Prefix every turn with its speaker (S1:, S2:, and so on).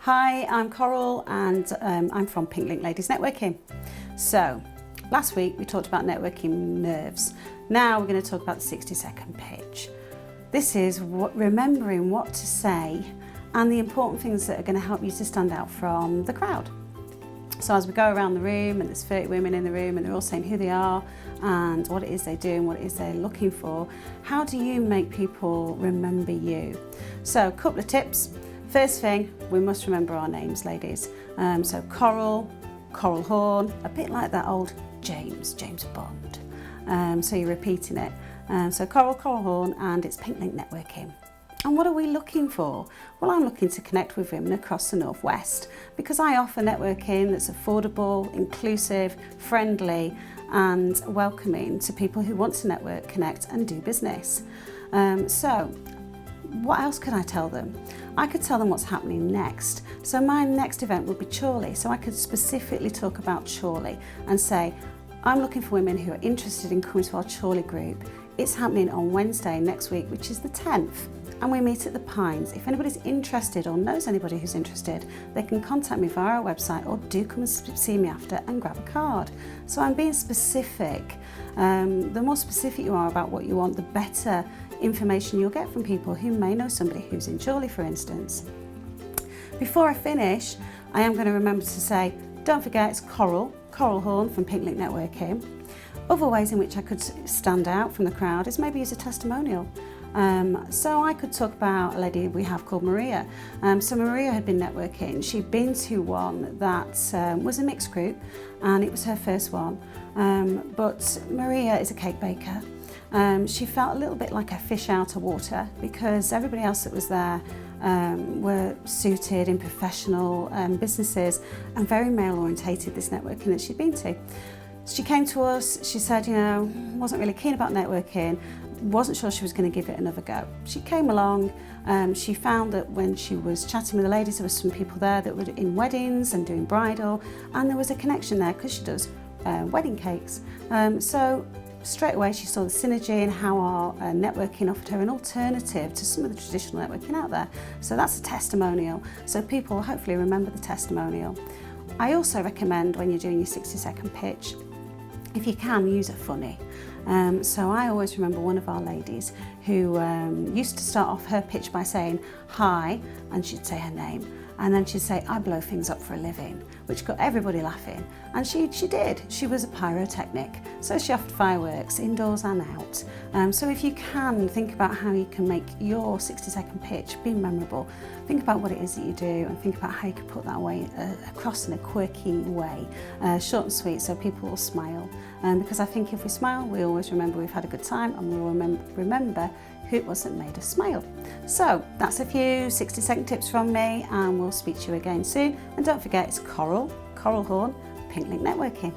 S1: Hi, I'm Coral and I'm from Pink Link Ladies Networking. So, last week we talked about networking nerves. Now we're going to talk about the 60-second pitch. This is remembering what to say and the important things that are going to help you to stand out from the crowd. So as we go around the room, and there's 30 women in the room and they're all saying who they are and what it is they do and what it is they're looking for, how do you make people remember you? So a couple of tips. First thing, we must remember our names, ladies. So Coral, Coral Horn, a bit like that old James Bond. So you're repeating it. So Coral, Coral Horn, and it's Pink Link Networking. And what are we looking for? Well, I'm looking to connect with women across the Northwest because I offer networking that's affordable, inclusive, friendly and welcoming to people who want to network, connect and do business. So what else could I tell them? I could tell them what's happening next. So my next event will be Chorley. So I could specifically talk about Chorley and say, I'm looking for women who are interested in coming to our Chorley group. It's happening on Wednesday next week, which is the 10th. And we meet at the Pines. If anybody's interested or knows anybody who's interested, they can contact me via our website or do come and see me after and grab a card. So I'm being specific. The more specific you are about what you want, the better information you'll get from people who may know somebody who's in Chorley, for instance. Before I finish, I am going to remember to say, don't forget it's Coral Horn from Pink Link Networking. Other ways in which I could stand out from the crowd is maybe use a testimonial. So I could talk about a lady we have called Maria. So Maria had been networking. She'd been to one that was a mixed group and it was her first one. But Maria is a cake baker. She felt a little bit like a fish out of water because everybody else that was there were suited in professional businesses and very male orientated, this networking that she'd been to. She came to us, she said, wasn't really keen about networking, wasn't sure she was going to give it another go. She came along, she found that when she was chatting with the ladies, there were some people there that were in weddings and doing bridal, and there was a connection there because she does wedding cakes. So straight away she saw the synergy and how our networking offered her an alternative to some of the traditional networking out there. So that's a testimonial. So people hopefully remember the testimonial. I also recommend when you're doing your 60-second pitch, if you can, use a funny. So I always remember one of our ladies who used to start off her pitch by saying hi, and she'd say her name, and then she'd say, I blow things up for a living, which got everybody laughing. And she did. She was a pyrotechnic, so she offered fireworks indoors and out. So if you can, think about how you can make your 60-second pitch be memorable. Think about what it is that you do and think about how you could put that away across in a quirky way, short and sweet, so people will smile. Because I think if we smile, we always remember we've had a good time and we'll remember who it was that made us smile. So that's a few 60-second tips from me, and we'll speak to you again soon. And don't forget, it's Coral Horn, Pink Link Networking.